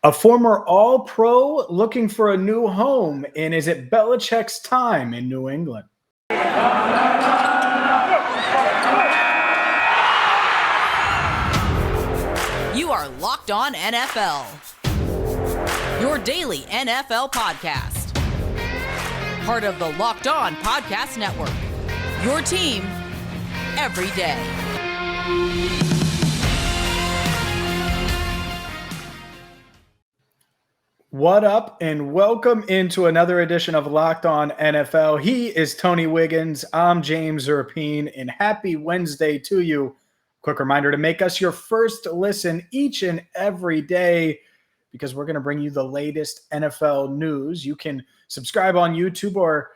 A former All-Pro looking for a new home, and is it Belichick's time in New England? You are Locked On NFL, your daily NFL podcast. Part of the Locked On Podcast Network, your team every day. What up, and welcome into another edition of Locked On NFL. He is Tony Wiggins. I'm James Rapien, and happy Wednesday to you. Quick reminder to make us your first listen each and every day because we're going to bring you the latest NFL news. You can subscribe on YouTube or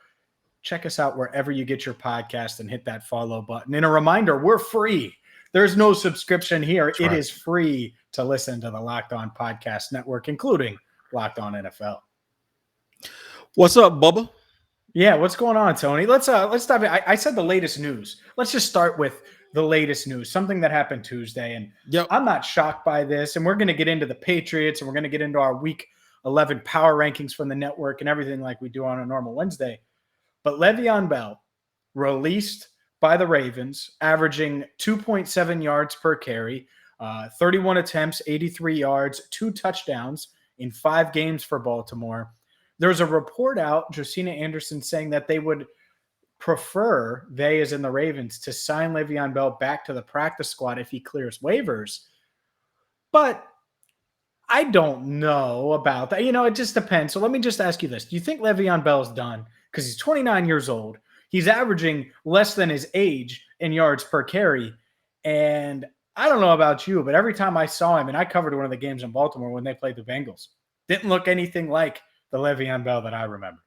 check us out wherever you get your podcast and hit that follow button. And a reminder, we're free. There's no subscription here. That's right. It is free to listen to the Locked On Podcast Network, including Locked On NFL. What's up, Bubba? Yeah, what's going on, Tony? Let's dive in. I said the latest news. Let's just start with the latest news, something that happened Tuesday. And I'm not shocked by this. And we're going to get into the Patriots, and we're going to get into our Week 11 power rankings from the network and everything like we do on a normal Wednesday. But Le'Veon Bell, released by the Ravens, averaging 2.7 yards per carry, 31 attempts, 83 yards, 2 touchdowns in 5 games for Baltimore. There's a report out, Josina Anderson, saying that they would prefer, they as in the Ravens, to sign Le'Veon Bell back to the practice squad if he clears waivers. But I don't know about that. You know, it just depends. So let me just ask you this. Do you think Le'Veon Bell's done? Because he's 29 years old. He's averaging less than his age in yards per carry. And I don't know about you, but every time I saw him, and I covered one of the games in Baltimore when they played the Bengals, didn't look anything like the Le'Veon Bell that I remember.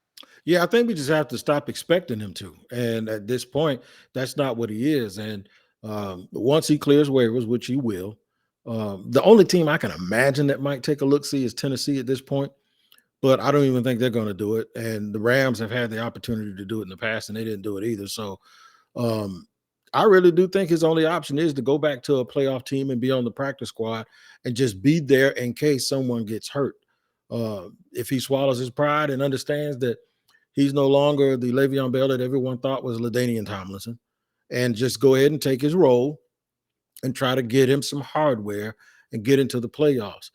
Yeah, I think we just have to stop expecting him to. And at this point, that's not what he is. And once he clears waivers, which he will, the only team I can imagine that might take a look-see is Tennessee at this point. But I don't even think they're going to do it. And the Rams have had the opportunity to do it in the past, and they didn't do it either. So I really do think his only option is to go back to a playoff team and be on the practice squad and just be there in case someone gets hurt. If he swallows his pride and understands that he's no longer the Le'Veon Bell that everyone thought was LaDainian Tomlinson, and just go ahead and take his role and try to get him some hardware and get into the playoffs.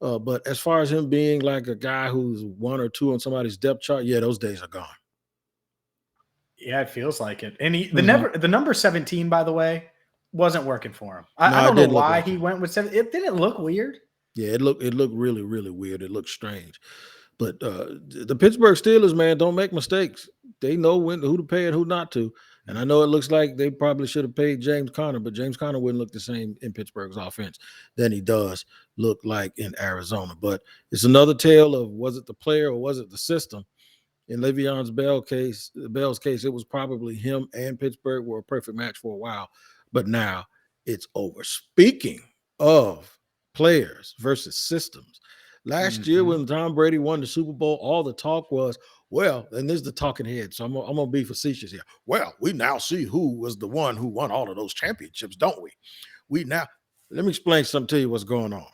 But as far as him being like a guy who's 1 or 2 on somebody's depth chart, yeah, those days are gone. Yeah, it feels like it. And the number 17, by the way, wasn't working for him. I don't know why he went with 7. It didn't look weird. Yeah, it looked really, really weird. It looked strange. But the Pittsburgh Steelers, man, don't make mistakes. They know who to pay and who not to. And I know it looks like they probably should have paid James Conner, but James Conner wouldn't look the same in Pittsburgh's offense than he does look like in Arizona. But it's another tale of, was it the player or was it the system? In Le'Veon Bell's case, it was probably him and Pittsburgh were a perfect match for a while, but now it's over. Speaking of players versus systems, last year when Tom Brady won the Super Bowl, all the talk was, well, and this is the talking head, so I'm going to be facetious here. Well, we now see who was the one who won all of those championships, don't we? Let me explain something to you what's going on.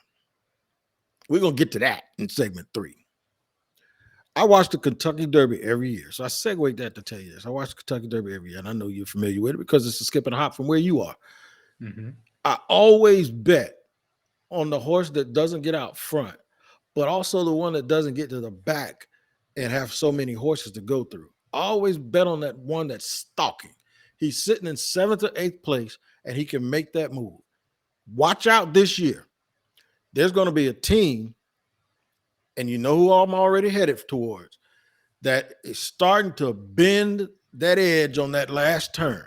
We're going to get to that in segment 3. I watch the Kentucky Derby every year. So I segued that to tell you this. I watch the Kentucky Derby every year, and I know you're familiar with it because it's a skip and a hop from where you are. Mm-hmm. I always bet on the horse that doesn't get out front, but also the one that doesn't get to the back and have so many horses to go through. I always bet on that one that's stalking. He's sitting in 7th or 8th place, and he can make that move. Watch out this year. There's going to be a team, and you know who I'm already headed towards, that is starting to bend that edge on that last turn.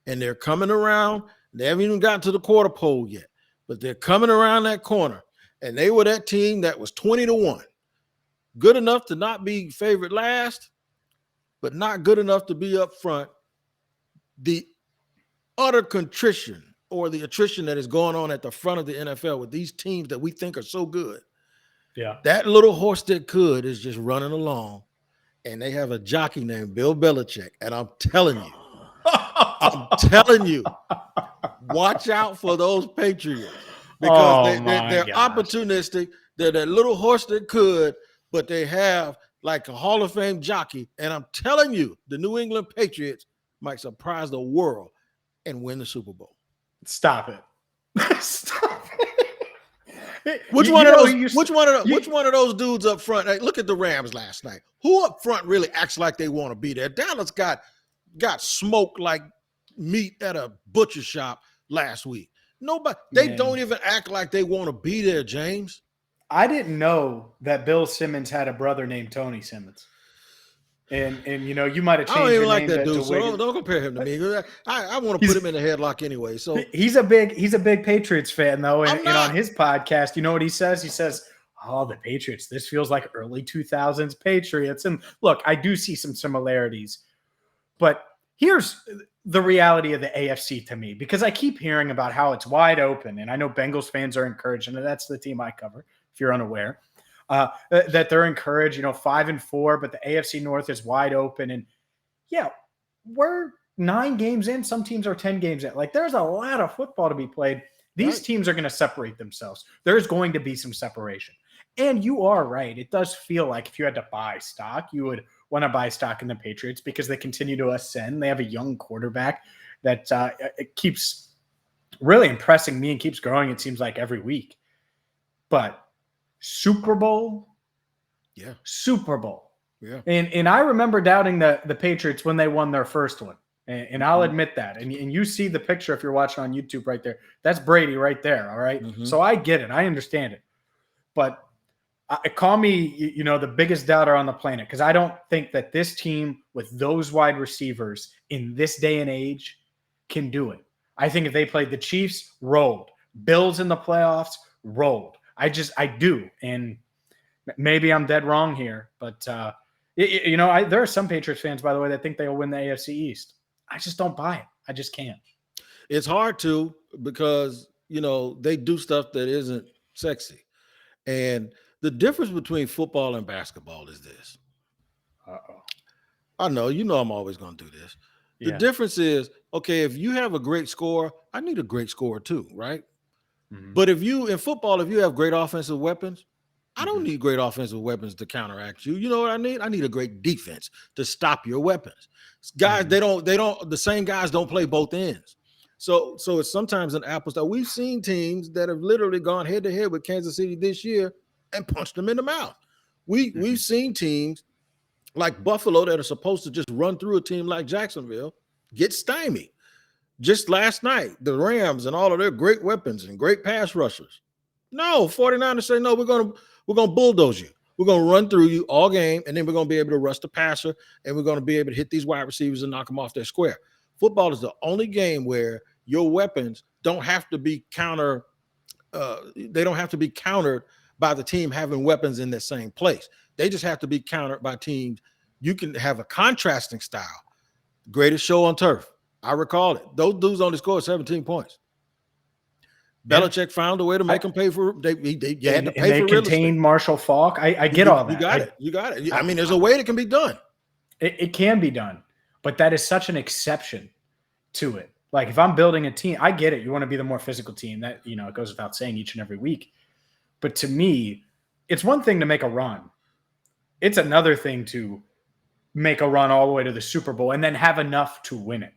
And they're coming around. They haven't even gotten to the quarter pole yet, but they're coming around that corner. And they were that team that was 20-1. Good enough to not be favored last, but not good enough to be up front. The utter contrition or the attrition that is going on at the front of the NFL with these teams that we think are so good. Yeah. That little horse that could is just running along, and they have a jockey named Bill Belichick. And I'm telling you, watch out for those Patriots because they're opportunistic. They're that little horse that could, but they have like a Hall of Fame jockey. And I'm telling you, the New England Patriots might surprise the world and win the Super Bowl. Stop it. Stop it. Which one of those dudes up front? Hey, look at the Rams last night. Who up front really acts like they want to be there? Dallas got smoked like meat at a butcher shop last week. Nobody, they don't even act like they want to be there, James. I didn't know that Bill Simmons had a brother named Tony Simmons. And you know, you might have changed I don't even your like name that dude, to so don't compare him to me. I want to put him in a headlock anyway. So he's a big Patriots fan though, and on his podcast, you know what he says? He says, "Oh, the Patriots. This feels like early 2000s Patriots." And look, I do see some similarities, but here's the reality of the AFC to me, because I keep hearing about how it's wide open, and I know Bengals fans are encouraged, and that's the team I cover. If you're unaware. That they're encouraged, 5-4, but the AFC North is wide open. And yeah, we're 9 games in. Some teams are 10 games in. Like, there's a lot of football to be played. These teams are going to separate themselves. There's going to be some separation. And you are right. It does feel like if you had to buy stock, you would want to buy stock in the Patriots because they continue to ascend. They have a young quarterback that it keeps really impressing me and keeps growing, it seems like, every week. But Super Bowl. Yeah. Super Bowl. Yeah. And I remember doubting the Patriots when they won their first one. And I'll admit that. And you see the picture if you're watching on YouTube right there. That's Brady right there. All right. Mm-hmm. So I get it. I understand it. But call me, the biggest doubter on the planet, because I don't think that this team with those wide receivers in this day and age can do it. I think if they played the Chiefs, rolled. Bills in the playoffs, rolled. I do. And maybe I'm dead wrong here, but there are some Patriots fans, by the way, that think they'll win the AFC East. I just don't buy it. I just can't. It's hard to, because, they do stuff that isn't sexy. And the difference between football and basketball is this. Uh-oh. I know, I'm always going to do this. The difference is, okay, if you have a great scorer, I need a great scorer too, right? Mm-hmm. But in football, if you have great offensive weapons, I don't need great offensive weapons to counteract you. You know what I need? I need a great defense to stop your weapons. Guys, the same guys don't play both ends. So it's sometimes an apples that we've seen teams that have literally gone head to head with Kansas City this year and punched them in the mouth. We've seen teams like Buffalo that are supposed to just run through a team like Jacksonville get stymied. Just last night, the Rams and all of their great weapons and great pass rushers. No, 49ers say, no, we're gonna bulldoze you. We're gonna run through you all game, and then we're gonna be able to rush the passer, and we're gonna be able to hit these wide receivers and knock them off their square. Football is the only game where your weapons don't have to be countered. They don't have to be countered by the team having weapons in the same place. They just have to be countered by teams. You can have a contrasting style. Greatest show on turf. I recall it. Those dudes only scored 17 points. Belichick found a way to make them pay for. They had to pay for real estate. Contained Marshall Faulk. I get all that. You got it. I mean, there's a way that can be done. It can be done, but that is such an exception to it. Like, if I'm building a team, I get it. You want to be the more physical team. That, it goes without saying each and every week. But to me, it's one thing to make a run. It's another thing to make a run all the way to the Super Bowl and then have enough to win it.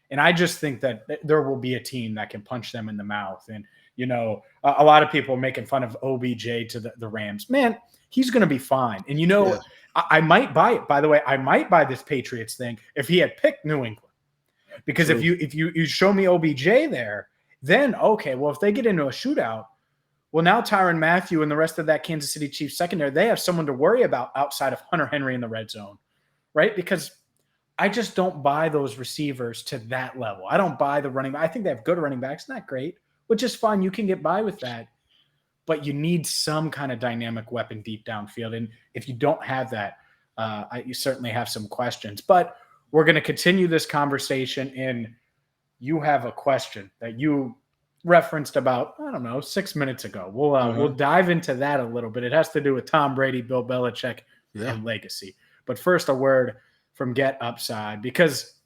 And I just think that there will be a team that can punch them in the mouth. And, a lot of people are making fun of OBJ to the Rams. Man, he's going to be fine. And, I might buy it. By the way, I might buy this Patriots thing if he had picked New England. Because if you show me OBJ there, then, okay, well, if they get into a shootout, well, now Tyrann Mathieu and the rest of that Kansas City Chiefs secondary, they have someone to worry about outside of Hunter Henry in the red zone, right? Because I just don't buy those receivers to that level. I don't buy the running back. I think they have good running backs, not great, which is fine. You can get by with that. But you need some kind of dynamic weapon deep downfield. And if you don't have that, you certainly have some questions. But we're going to continue this conversation, and you have a question that you referenced about, 6 minutes ago. We'll dive into that a little bit. It has to do with Tom Brady, Bill Belichick, and legacy. But first, a word from Getupside, because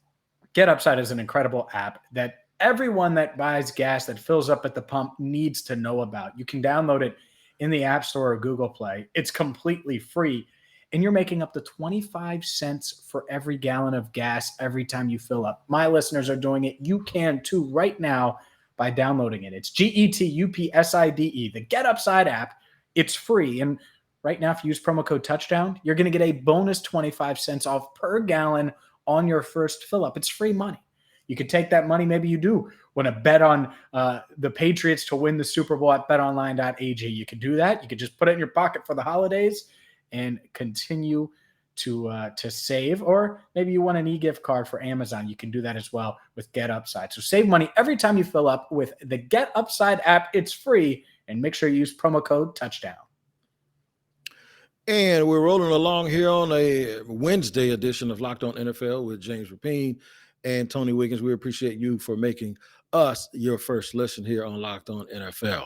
Getupside is an incredible app that everyone that buys gas, that fills up at the pump, needs to know about. You can download it in the App Store or Google Play. It's completely free. And you're making up to 25 cents for every gallon of gas every time you fill up. My listeners are doing it. You can too right now by downloading it. It's Getupside, the Getupside app. It's free. And right now, if you use promo code touchdown, you're going to get a bonus 25 cents off per gallon on your first fill up. It's free money. You could take that money. Maybe you do want to bet on the Patriots to win the Super Bowl at BetOnline.ag. You could do that. You could just put it in your pocket for the holidays and continue to save. Or maybe you want an e-gift card for Amazon. You can do that as well with Getupside. So save money every time you fill up with the Getupside app. It's free. And make sure you use promo code touchdown. And we're rolling along here on a Wednesday edition of Locked On NFL with James Rapien and Tony Wiggins. We appreciate you for making us your first listen here on Locked On NFL.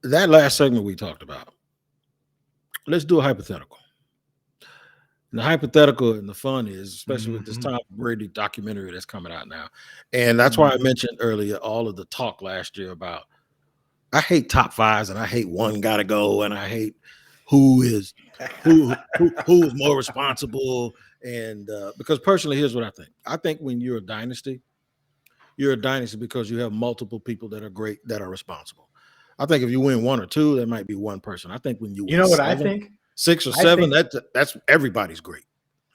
That last segment we talked about, let's do a hypothetical. And the hypothetical and the fun is, especially with this Tom Brady documentary that's coming out now. And that's why I mentioned earlier all of the talk last year about I hate top fives and I hate one gotta go and I hate who is more responsible. And because personally, here's what I think. I think when you're a dynasty because you have multiple people that are great, that are responsible. I think if you win one or two, that might be one person. I think when you win I think? 6 or 7, that's everybody's great.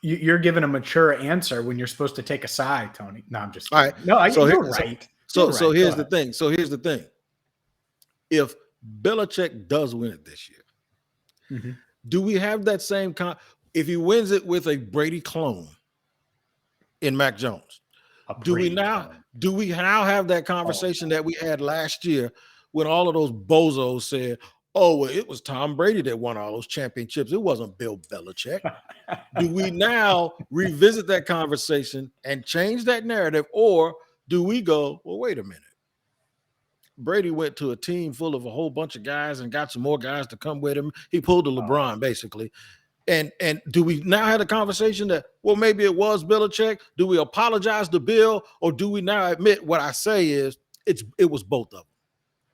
You're giving a mature answer when you're supposed to take a side, Tony. No, I'm just kidding. All right. No, you're right. So here's the thing. If Belichick does win it this year, do we have that same if he wins it with a Brady clone in Mac Jones? Do we now have that conversation that we had last year when all of those bozos said, oh, well, it was Tom Brady that won all those championships. It wasn't Bill Belichick. Do we now revisit that conversation and change that narrative? Or do we go, well, wait a minute. Brady went to a team full of a whole bunch of guys and got some more guys to come with him. He pulled a LeBron, basically. And do we now have a conversation that, well, maybe it was Belichick? Do we apologize to Bill? Or do we now admit what I say is it was both of them?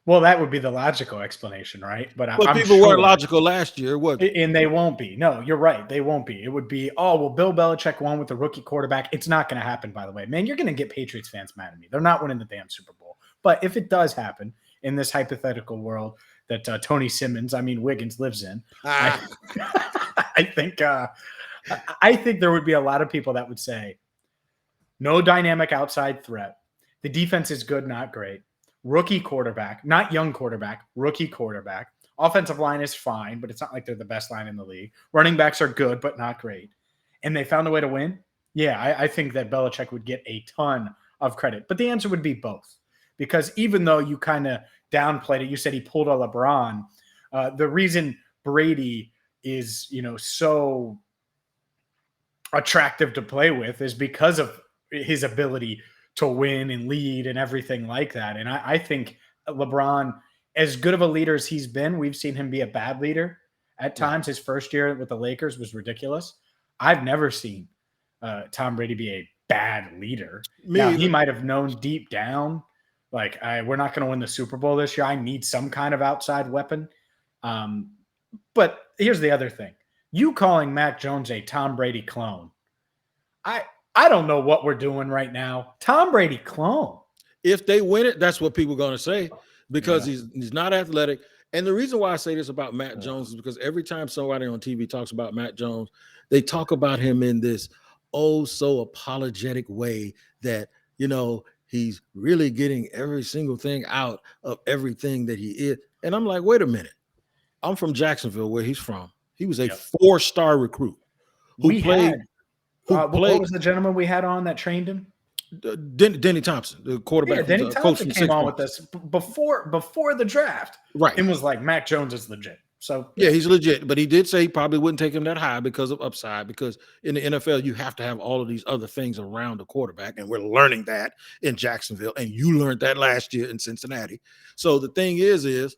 Well, that would be the logical explanation, right? But people weren't logical last year, was it? And they won't be. No, you're right. They won't be. It would be, oh, well, Bill Belichick won with a rookie quarterback. It's not going to happen, by the way. Man, you're going to get Patriots fans mad at me. They're not winning the damn Super Bowl. But if it does happen in this hypothetical world that Wiggins lives in, I think there would be a lot of people that would say, no dynamic outside threat. The defense is good, not great. Rookie quarterback, not young quarterback, rookie quarterback. Offensive line is fine, but it's not like they're the best line in the league. Running backs are good, but not great. And they found a way to win? Yeah, I think that Belichick would get a ton of credit. But the answer would be both. Because even though you kind of downplayed it, you said he pulled a LeBron. The reason Brady is, so attractive to play with is because of his ability to win and lead and everything like that. And I think LeBron, as good of a leader as he's been, we've seen him be a bad leader at times. His first year with the Lakers was ridiculous. I've never seen Tom Brady be a bad leader. Now, he might have known deep down, like, we're not going to win the Super Bowl this year. I need some kind of outside weapon. But here's the other thing. You calling Mac Jones a Tom Brady clone, I don't know what we're doing right now. Tom Brady clone. If they win it, that's what people are going to say because he's not athletic. And the reason why I say this about Mac Jones is because every time somebody on TV talks about Mac Jones, they talk about him in this so apologetic way that, he's really getting every single thing out of everything that he is. And I'm like, wait a minute. I'm from Jacksonville, where he's from. He was a 4-star recruit who played. What was the gentleman we had on that trained him? Denny Thompson, the quarterback. Yeah, Denny Thompson came on with us before the draft, right? And was like, Mac Jones is legit. So he's legit, but he did say he probably wouldn't take him that high because of upside. Because in the NFL, you have to have all of these other things around the quarterback, and we're learning that in Jacksonville, and you learned that last year in Cincinnati. So the thing is a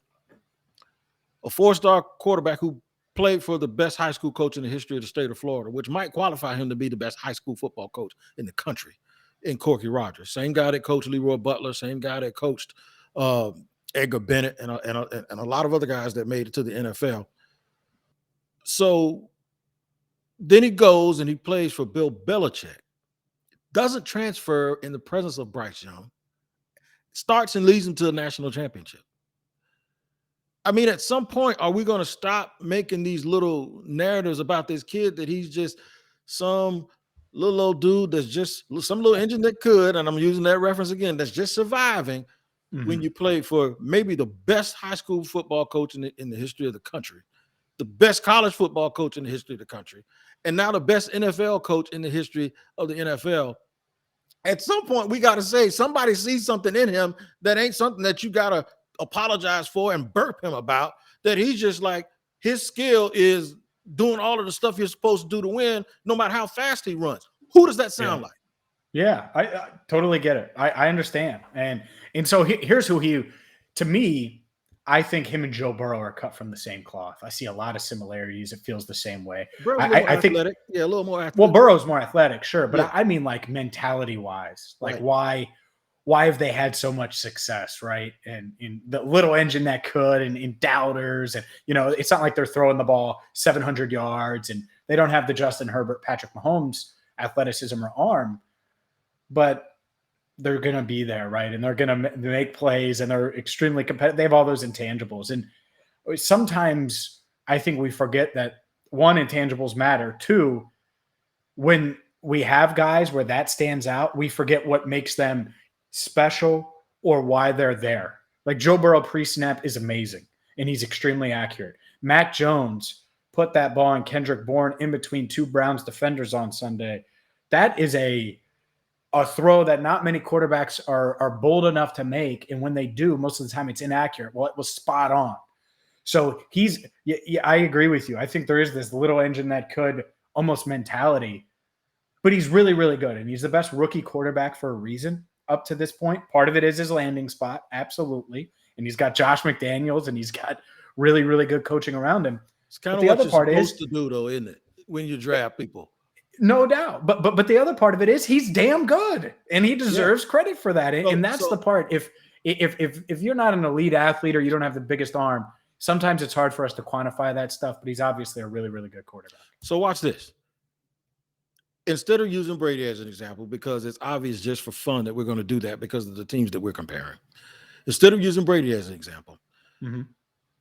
4-star quarterback who played for the best high school coach in the history of the state of Florida, which might qualify him to be the best high school football coach in the country, in Corky Rogers. Same guy that coached Leroy Butler, same guy that coached Edgar Bennett, and a lot of other guys that made it to the NFL. So then he goes and he plays for Bill Belichick. Doesn't transfer in the presence of Bryce Young. Starts and leads him to a national championship. I mean, at some point, are we going to stop making these little narratives about this kid that he's just some little old dude that's just some little engine that could, and I'm using that reference again, that's just surviving when you play for maybe the best high school football coach in the history of the country, the best college football coach in the history of the country, and now the best NFL coach in the history of the NFL. At some point, we got to say somebody sees something in him that ain't something that you got to apologize for and burp him about, that he's just like, his skill is doing all of the stuff you're supposed to do to win, no matter how fast he runs. Who does that sound like? Yeah, I totally get it. I understand. And so here's who to me, I think him and Joe Burrow are cut from the same cloth. I see a lot of similarities. It feels the same way. I think, a little more athletic. Well, Burrow's more athletic, sure. But I mean, like, mentality wise, like why have they had so much success, right? And in the little engine that could, and in doubters, and it's not like they're throwing the ball 700 yards, and they don't have the Justin Herbert, Patrick Mahomes athleticism or arm, but they're going to be there, right? And they're going to make plays, and they're extremely competitive. They have all those intangibles. And sometimes I think we forget that, one, intangibles matter. Two, when we have guys where that stands out, we forget what makes them special or why they're there. Like Joe Burrow pre-snap is amazing, and he's extremely accurate. Mac Jones put that ball on Kendrick Bourne in between two Browns defenders on Sunday. That is a throw that not many quarterbacks are bold enough to make. And when they do, most of the time it's inaccurate. Well, it was spot on. So I agree with you. I think there is this little engine that could almost mentality, but he's really, really good. And he's the best rookie quarterback for a reason up to this point. Part of it is his landing spot. Absolutely. And he's got Josh McDaniels, and he's got really, really good coaching around him. It's kind of what you're supposed to do, though, isn't it? When you draft people. No doubt. But the other part of it is he's damn good, and he deserves credit for that. And that's the part. If you're not an elite athlete or you don't have the biggest arm, sometimes it's hard for us to quantify that stuff, but he's obviously a really, really good quarterback. So watch this. Instead of using Brady as an example, because it's obvious just for fun that we're going to do that because of the teams that we're comparing. Instead of using Brady as an example,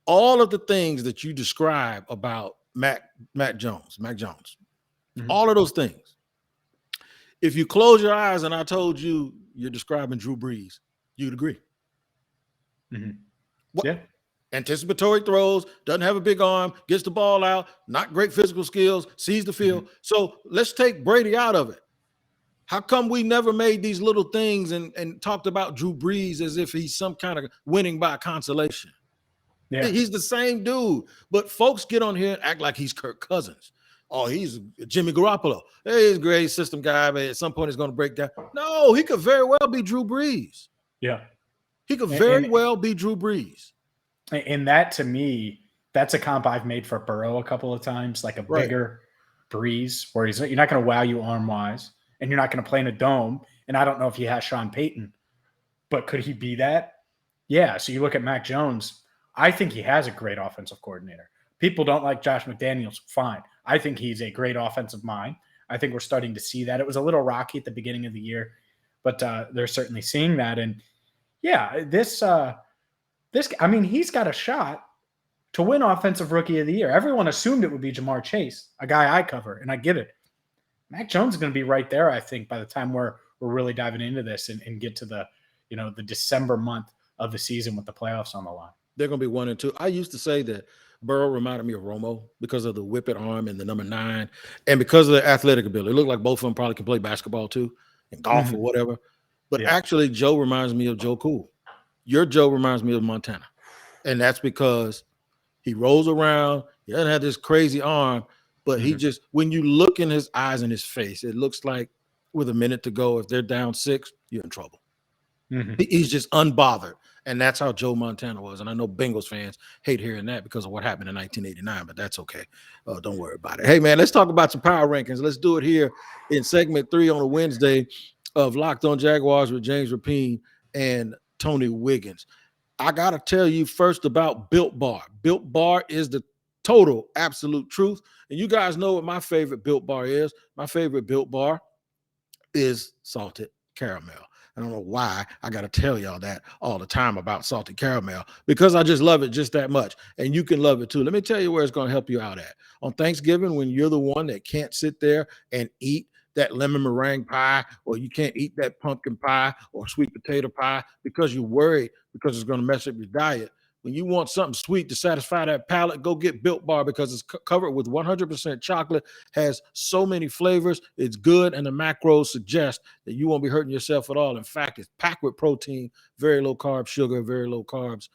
all of the things that you describe about Mac Jones, all of those things. If you close your eyes and I told you you're describing Drew Brees, you'd agree. Yeah. Anticipatory throws, doesn't have a big arm, gets the ball out, not great physical skills, sees the field. So let's take Brady out of it. How come we never made these little things and talked about Drew Brees as if he's some kind of winning by consolation? Yeah. He's the same dude, but folks get on here and act like he's Kirk Cousins. Oh, he's Jimmy Garoppolo. Hey, he's a great system guy, but at some point he's going to break down. No, he could very well be Drew Brees. Yeah. He could very well be Drew Brees. And that, to me, that's a comp I've made for Burrow a couple of times, like a bigger Brees, where you're not going to wow you arm-wise, and you're not going to play in a dome. And I don't know if he has Sean Payton, but could he be that? Yeah. So you look at Mac Jones, I think he has a great offensive coordinator. People don't like Josh McDaniels. Fine. I think he's a great offensive mind. I think we're starting to see that. It was a little rocky at the beginning of the year, but they're certainly seeing that. And yeah, this, I mean, he's got a shot to win Offensive Rookie of the Year. Everyone assumed it would be Jamar Chase, a guy I cover, and I get it. Mac Jones is going to be right there, I think, by the time we're really diving into this and get to the December month of the season with the playoffs on the line. They're going to be 1 and 2. I used to say that Burrow reminded me of Romo because of the whip-it arm and the number 9, and because of the athletic ability. It looked like both of them probably can play basketball too, and golf or whatever. But actually, Joe reminds me of Joe Cool. Your Joe reminds me of Montana, and that's because he rolls around. He doesn't have this crazy arm, but he just, when you look in his eyes and his face, it looks like with a minute to go, if they're down 6, you're in trouble. He's just unbothered. And that's how Joe Montana was. And I know Bengals fans hate hearing that because of what happened in 1989, but that's okay. Don't worry about it. Hey, man, let's talk about some power rankings. Let's do it here in segment 3 on a Wednesday of Locked On Jaguars with James Rapien and Tony Wiggins. I got to tell you first about Built Bar. Built Bar is the total absolute truth. And you guys know what my favorite Built Bar is. My favorite Built Bar is salted caramel. I don't know why I got to tell y'all that all the time about salted caramel, because I just love it just that much. And you can love it too. Let me tell you where it's going to help you out at. On Thanksgiving, when you're the one that can't sit there and eat that lemon meringue pie, or you can't eat that pumpkin pie or sweet potato pie because you're worried because it's going to mess up your diet. When you want something sweet to satisfy that palate, go get Built Bar, because it's covered with 100% chocolate, has so many flavors, it's good, and the macros suggest that you won't be hurting yourself at all. In fact, it's packed with protein, very low carb sugar, very low carbs,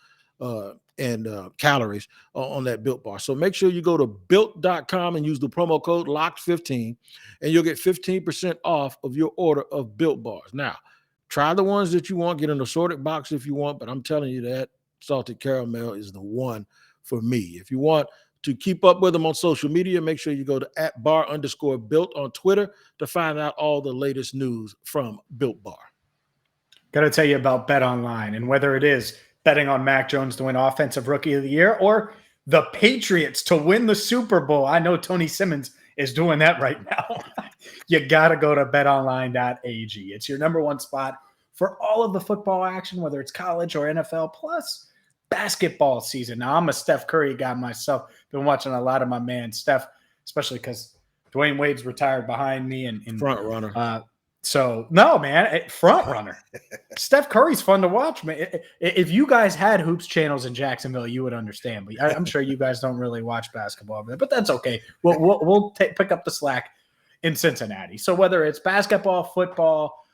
and calories on that Built Bar. So make sure you go to built.com and use the promo code LOCKED15, and you'll get 15% off of your order of Built Bars. Now, try the ones that you want, get an assorted box if you want, but I'm telling you that salted caramel is the one for me. If you want to keep up with them on social media, make sure you go to @bar_built on Twitter to find out all the latest news from Built Bar. Got to tell you about BetOnline, and whether it is betting on Mac Jones to win Offensive Rookie of the Year or the Patriots to win the Super Bowl. I know Tony Simmons is doing that right now. You got to go to betonline.ag. It's your number one spot for all of the football action, whether it's college or NFL, plus basketball season. Now, I'm a Steph Curry guy myself. Been watching a lot of my man Steph, especially because Dwayne Wade's retired behind me. And front runner. So, no, man, front runner. Steph Curry's fun to watch, man. If you guys had hoops channels in Jacksonville, you would understand. But I'm sure you guys don't really watch basketball, but that's okay. We'll pick up the slack in Cincinnati. So whether it's basketball, football,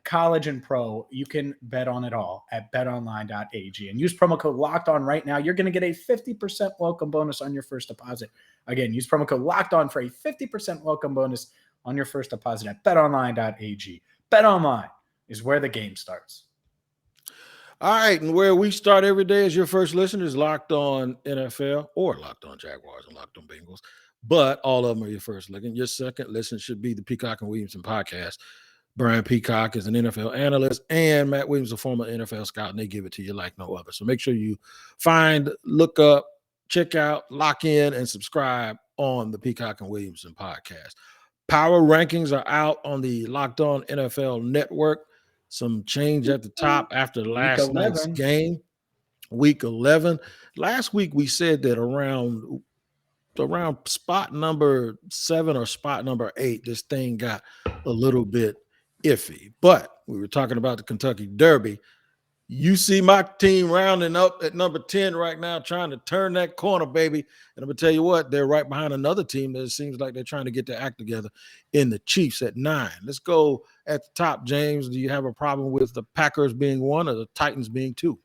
college, and pro, you can bet on it all at betonline.ag. And use promo code LOCKEDON right now. You're going to get a 50% welcome bonus on your first deposit. Again, use promo code LOCKEDON for a 50% welcome bonus on your first deposit at betonline.ag. BetOnline is where the game starts. All right, and where we start every day as your first listener is Locked On NFL or Locked On Jaguars and Locked On Bengals, but all of them are your first listen. Your second listen should be the Peacock and Williamson podcast. Brian Peacock is an NFL analyst, and Matt Williams, a former NFL scout, and they give it to you like no other. So make sure you find, look up, check out, lock in, and subscribe on the Peacock and Williamson podcast. Power rankings are out on the Locked On NFL network. Some change at the top after last night's game, week 11. Last week we said that around spot number 7 or spot number 8, this thing got a little bit iffy. But we were talking about the Kentucky Derby. You see my team rounding up at number 10 right now, trying to turn that corner, baby. And I'm going to tell you what, they're right behind another team that it seems like they're trying to get their act together in the Chiefs at 9. Let's go at the top, James. Do you have a problem with the Packers being 1 or the Titans being 2?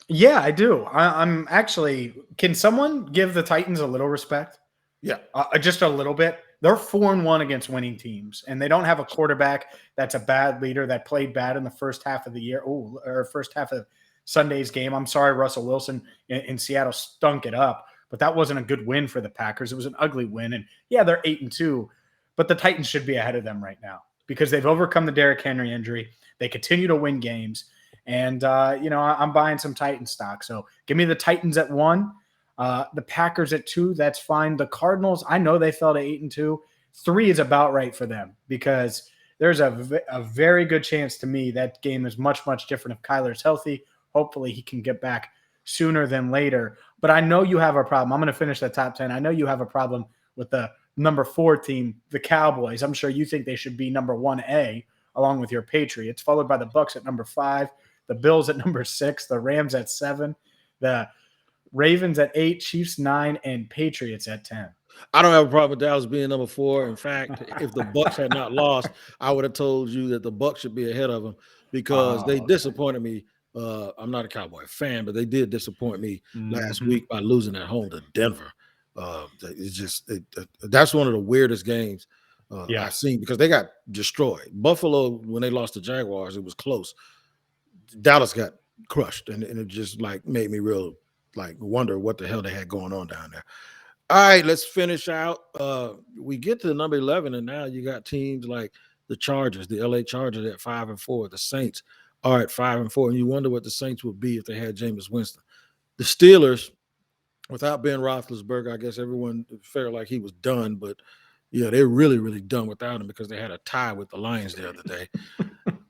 Yeah, I do. I'm actually – can someone give the Titans a little respect? Yeah. Just a little bit. They're 4-1 against winning teams, and they don't have a quarterback that's a bad leader that played bad in the first half of the year, or first half of Sunday's game. I'm sorry, Russell Wilson in Seattle stunk it up, but that wasn't a good win for the Packers. It was an ugly win, and yeah, they're 8-2, but the Titans should be ahead of them right now because they've overcome the Derrick Henry injury. They continue to win games, and I'm buying some Titans stock. So give me the Titans at 1. The Packers at 2, that's fine. The Cardinals, I know they fell to 8-2. 3 is about right for them because there's a very good chance to me that game is much, much different if Kyler's healthy. Hopefully he can get back sooner than later. But I know you have a problem. I'm going to finish the top 10. I know you have a problem with the number 4 team, the Cowboys. I'm sure you think they should be number 1A along with your Patriots, followed by the Bucs at number 5, the Bills at number 6, the Rams at 7, the Ravens at 8, Chiefs 9, and Patriots at 10. I don't have a problem with Dallas being number 4. In fact, if the Bucs had not lost, I would have told you that the Bucs should be ahead of them because they disappointed me. I'm not a Cowboy fan, but they did disappoint me last week by losing at home to Denver. That's one of the weirdest games I've seen because they got destroyed. Buffalo, when they lost to Jaguars, it was close. Dallas got crushed, and it just made me real wonder what the hell they had going on down there. All right, let's finish out. We get to number 11, and now you got teams like the Chargers, the LA Chargers at 5-4, the Saints are at 5-4, and you wonder what the Saints would be if they had Jameis Winston. The Steelers, without Ben Roethlisberger, I guess everyone felt like he was done, but yeah, they're really, really done without him because they had a tie with the Lions the other day.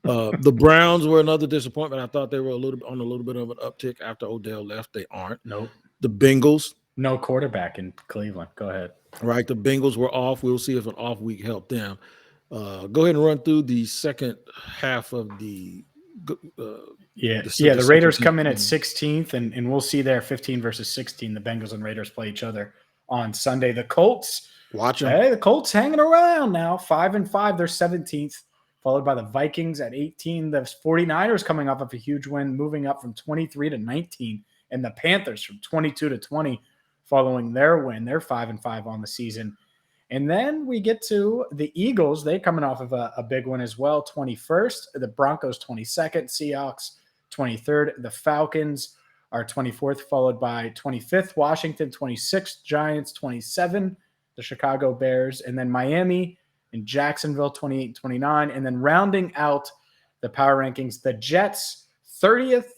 The Browns were another disappointment. I thought they were a little bit of an uptick after Odell left. They aren't. Nope. The Bengals. No quarterback in Cleveland. Go ahead. Right. The Bengals were off. We'll see if an off week helped them. Go ahead and run through the second half of the the Raiders come in at 16th, and we'll see there 15 versus 16. The Bengals and Raiders play each other on Sunday. The Colts, watch them. Hey, the Colts hanging around now, 5-5. They're 17th, followed by the Vikings at 18. The 49ers coming off of a huge win, moving up from 23 to 19, and the Panthers from 22 to 20, following their win. They're 5-5 on the season. And then we get to the Eagles. They're coming off of a big one as well, 21st. The Broncos, 22nd. Seahawks, 23rd. The Falcons are 24th, followed by 25th. Washington, 26th. Giants, 27. The Chicago Bears. And then Miami and Jacksonville, 28, 29. And then rounding out the power rankings, the Jets, 30th.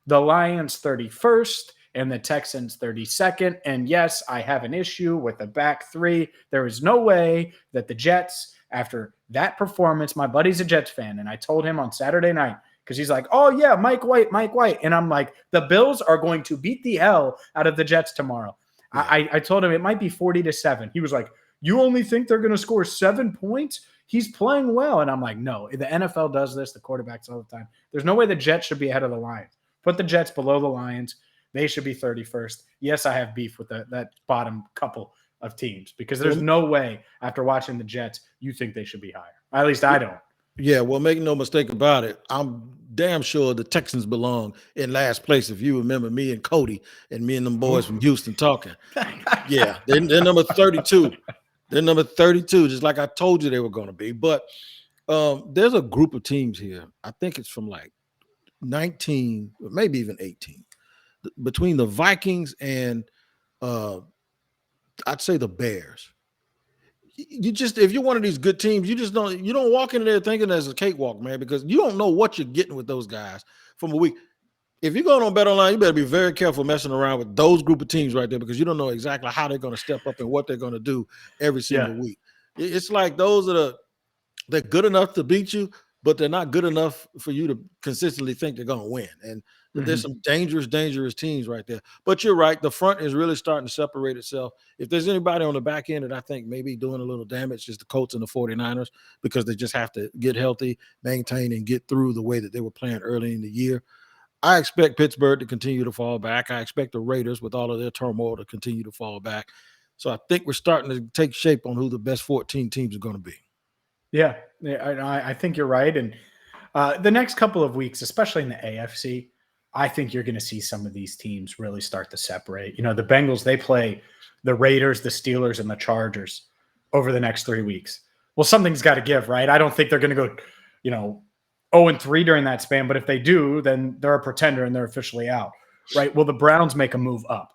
The Lions, 31st. And the Texans 32nd. And yes, I have an issue with the back three. There is no way that the Jets, after that performance, my buddy's a Jets fan, and I told him on Saturday night, because he's like, oh yeah, Mike White. And I'm like, the Bills are going to beat the hell out of the Jets tomorrow. Yeah. I told him it might be 40-7. He was like, you only think they're going to score 7 points? He's playing well. And I'm like, no, the NFL does this, the quarterbacks all the time. There's no way the Jets should be ahead of the Lions. Put the Jets below the Lions. They should be 31st. Yes, I have beef with that bottom couple of teams because there's no way after watching the Jets you think they should be higher. At least I don't. Yeah, well, make no mistake about it. I'm damn sure the Texans belong in last place. If you remember me and Cody and me and them boys from Houston talking. Yeah, they're number 32. They're number 32, just like I told you they were going to be. But there's a group of teams here. I think it's from like 19, maybe even 18. Between the Vikings and I'd say the Bears. If you're one of these good teams, you don't walk in there thinking there's a cakewalk, man, because you don't know what you're getting with those guys from a week. If you're going on BetOnline, you better be very careful messing around with those group of teams right there because you don't know exactly how they're going to step up and what they're going to do every single week. It's like they're good enough to beat you, but they're not good enough for you to consistently think they're going to win. And there's some dangerous teams right there. But you're right. The front is really starting to separate itself. If there's anybody on the back end that I think maybe doing a little damage, is the Colts and the 49ers because they just have to get healthy, maintain, and get through the way that they were playing early in the year. I expect Pittsburgh to continue to fall back. I expect the Raiders, with all of their turmoil, to continue to fall back. So I think we're starting to take shape on who the best 14 teams are going to be. Yeah, I think you're right. And the next couple of weeks, especially in the AFC, I think you're going to see some of these teams really start to separate. You know, the Bengals, they play the Raiders, the Steelers, and the Chargers over the next 3 weeks. Well, something's got to give, right? I don't think they're going to go, 0-3 during that span. But if they do, then they're a pretender and they're officially out, right? Well, the Browns make a move up.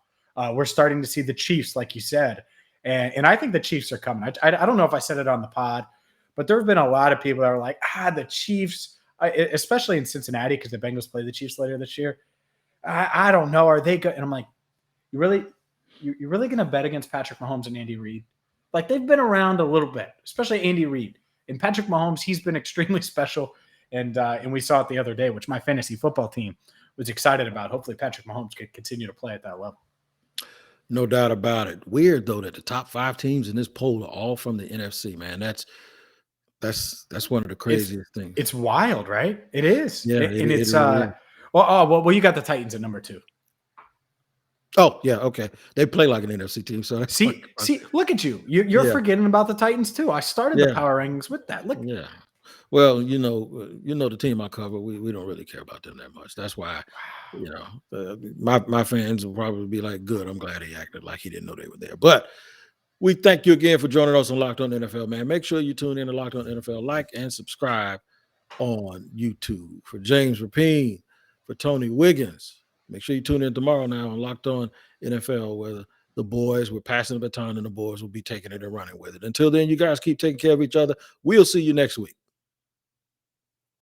We're starting to see the Chiefs, like you said. And I think the Chiefs are coming. I don't know if I said it on the pod, but there have been a lot of people that are like, the Chiefs, especially in Cincinnati, because the Bengals play the Chiefs later this year. I don't know. Are they good? And I'm like, you're really going to bet against Patrick Mahomes and Andy Reid? Like, they've been around a little bit, especially Andy Reid. And Patrick Mahomes, he's been extremely special. And we saw it the other day, which my fantasy football team was excited about. Hopefully Patrick Mahomes could continue to play at that level. No doubt about it. Weird, though, that the top 5 teams in this poll are all from the NFC, man. That's one of the craziest things. It's wild, right? It is. Yeah, and it's well, you got the Titans at number 2. Oh, yeah, okay. They play like an NFC team. So see, look at you. You're forgetting about the Titans too. I started the power rankings with that. Look. Yeah. Well, the team I cover, we don't really care about them that much. That's why, my fans will probably be like, good, I'm glad he acted like he didn't know they were there. But we thank you again for joining us on Locked On NFL, man. Make sure you tune in to Locked On NFL, like and subscribe on YouTube. For James Rapien, for Tony Wiggins, make sure you tune in tomorrow now on Locked On NFL, where the boys were passing the baton and the boys will be taking it and running with it. Until then, you guys keep taking care of each other. We'll see you next week.